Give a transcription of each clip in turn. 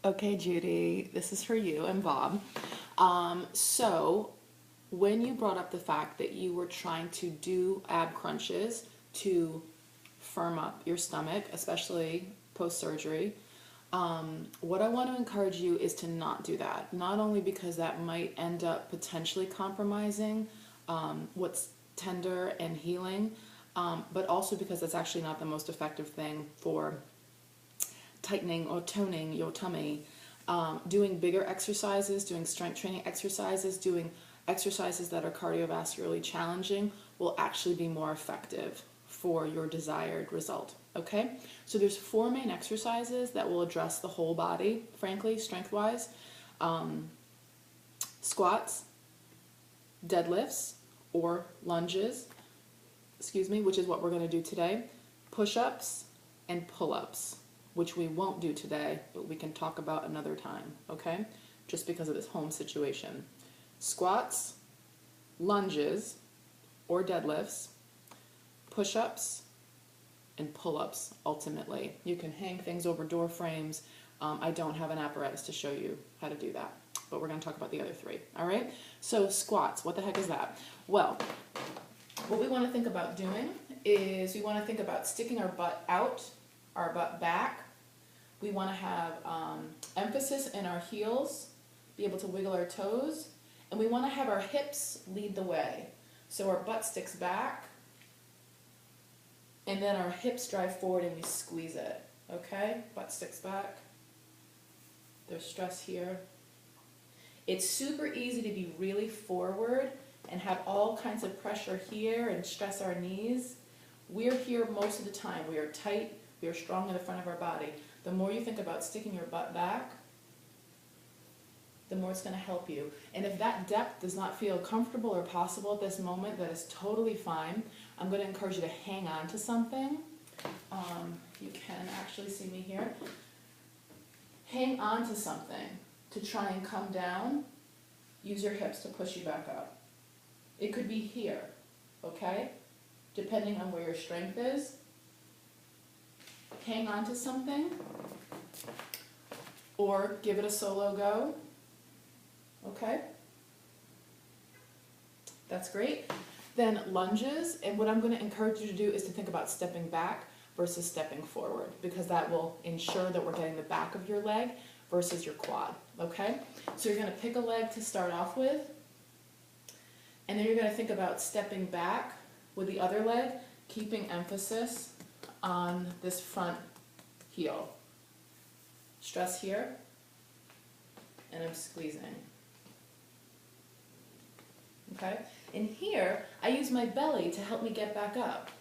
Okay, Judy, this is for you and Bob. So, when you brought up the fact that you were trying to do ab crunches to firm up your stomach, especially post surgery, what I want to encourage you is to not do that. Not only because that might end up potentially compromising what's tender and healing, but also because it's actually not the most effective thing for tightening or toning your tummy. Doing bigger exercises, doing strength training exercises, doing exercises that are cardiovascularly challenging will actually be more effective for your desired result. Okay, so there's four main exercises that will address the whole body, frankly, strength-wise. Squats, deadlifts or lunges, which is what we're going to do today, push-ups and pull-ups, which we won't do today, but we can talk about another time, okay? Just because of this home situation. Squats, lunges or deadlifts, push-ups, and pull-ups, ultimately. You can hang things over door frames. I don't have an apparatus to show you how to do that, but we're going to talk about the other three, all right? So squats, what the heck is that? Well, what we want to think about doing is we want to think about sticking our butt out, our butt back. We want to have emphasis in our heels, be able to wiggle our toes, and we want to have our hips lead the way. So our butt sticks back, and then our hips drive forward and we squeeze it, okay? Butt sticks back. There's stress here. It's super easy to be really forward and have all kinds of pressure here and stress our knees. We're here most of the time. We are tight. We are strong in the front of our body. The more you think about sticking your butt back, the more it's going to help you. And if that depth does not feel comfortable or possible at this moment, that is totally fine. I'm going to encourage you to hang on to something. You can actually see me here. Hang on to something to try and come down. Use your hips to push you back up. It could be here, okay? Depending on where your strength is. Hang on to something or give it a solo go. Okay? That's great. Then lunges, and what I'm going to encourage you to do is to think about stepping back versus stepping forward, because that will ensure that we're getting the back of your leg versus your quad. Okay? So you're going to pick a leg to start off with, and then you're going to think about stepping back with the other leg, keeping emphasis on this front heel. Stress here, and I'm squeezing. Okay? And here, I use my belly to help me get back up.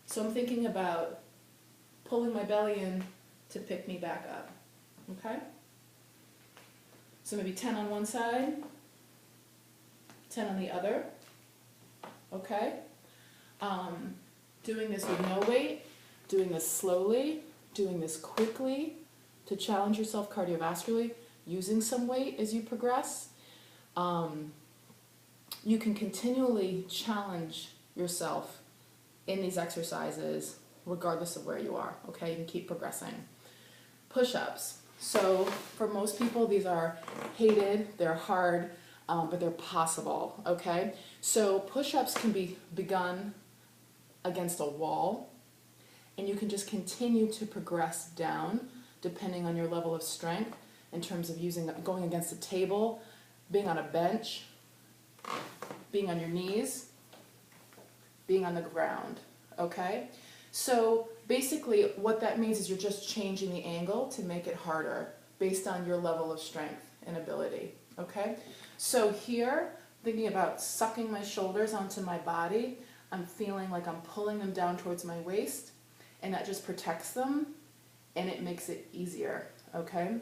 So I'm thinking about pulling my belly in to pick me back up. Okay? So maybe 10 on one side, 10 on the other. Okay? Doing this with no weight, doing this slowly, doing this quickly to challenge yourself cardiovascularly, using some weight as you progress. You can continually challenge yourself in these exercises regardless of where you are, okay? You can keep progressing. Push-ups. So for most people, these are hated, they're hard, but they're possible, okay? So push-ups can be begun against a wall, and you can just continue to progress down depending on your level of strength in terms of going against a table, being on a bench, being on your knees, being on the ground, okay? So basically what that means is you're just changing the angle to make it harder based on your level of strength and ability, okay? So here, thinking about sucking my shoulders onto my body, I'm feeling like I'm pulling them down towards my waist, and that just protects them, and it makes it easier, okay?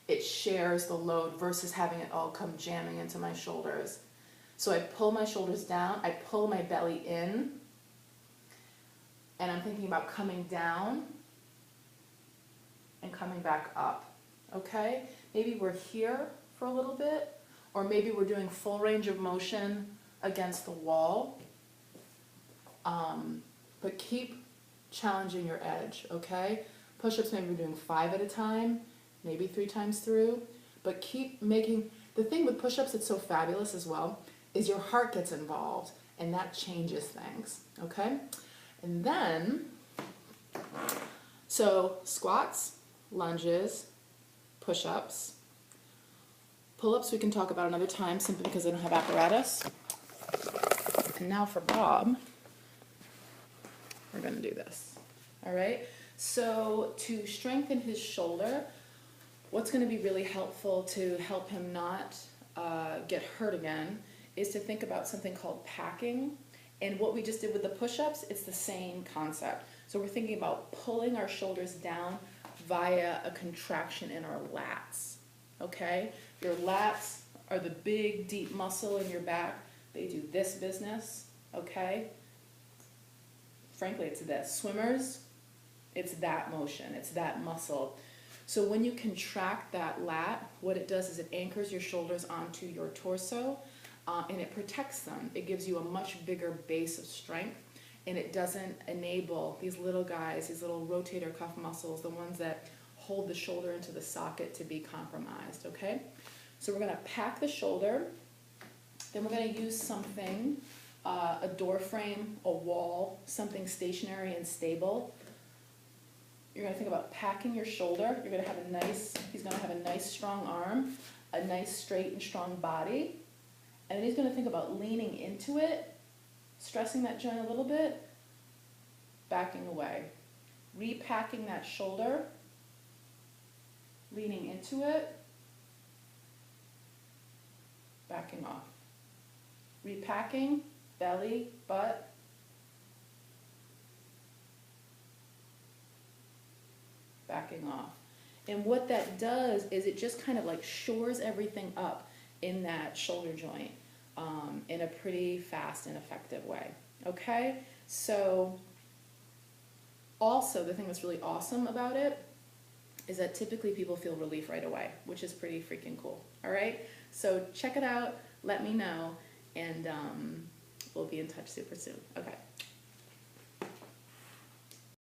It shares the load versus having it all come jamming into my shoulders. So I pull my shoulders down, I pull my belly in, and I'm thinking about coming down and coming back up, okay? Maybe we're here for a little bit, or maybe we're doing full range of motion against the wall. But keep challenging your edge, okay? Push-ups, maybe we're doing 5 at a time. maybe 3 times through, but keep making, the thing with push-ups that's so fabulous as well is your heart gets involved and that changes things, okay? And then, so squats, lunges, push-ups, pull-ups we can talk about another time simply because I don't have apparatus. And now for Bob, we're gonna do this, all right? So to strengthen his shoulder, what's gonna be really helpful to help him not get hurt again is to think about something called packing. And what we just did with the push-ups, it's the same concept. So we're thinking about pulling our shoulders down via a contraction in our lats, okay? Your lats are the big, deep muscle in your back. They do this business, okay? Frankly, it's this. Swimmers, it's that motion, it's that muscle. So when you contract that lat, what it does is it anchors your shoulders onto your torso, and it protects them. It gives you a much bigger base of strength, and it doesn't enable these little guys, these little rotator cuff muscles, the ones that hold the shoulder into the socket, to be compromised, okay? So we're gonna pack the shoulder, then we're gonna use something, a door frame, a wall, something stationary and stable. You're gonna think about packing your shoulder. You're gonna have a nice, he's gonna have a nice strong arm, a nice straight and strong body. And then he's gonna think about leaning into it, stressing that joint a little bit, backing away. Repacking that shoulder, leaning into it, backing off. Repacking, belly, butt, backing off. And what that does is it just kind of like shores everything up in that shoulder joint in a pretty fast and effective way, okay? So also the thing that's really awesome about it is that typically people feel relief right away, which is pretty freaking cool, all right? So check it out, let me know, and we'll be in touch super soon. Okay.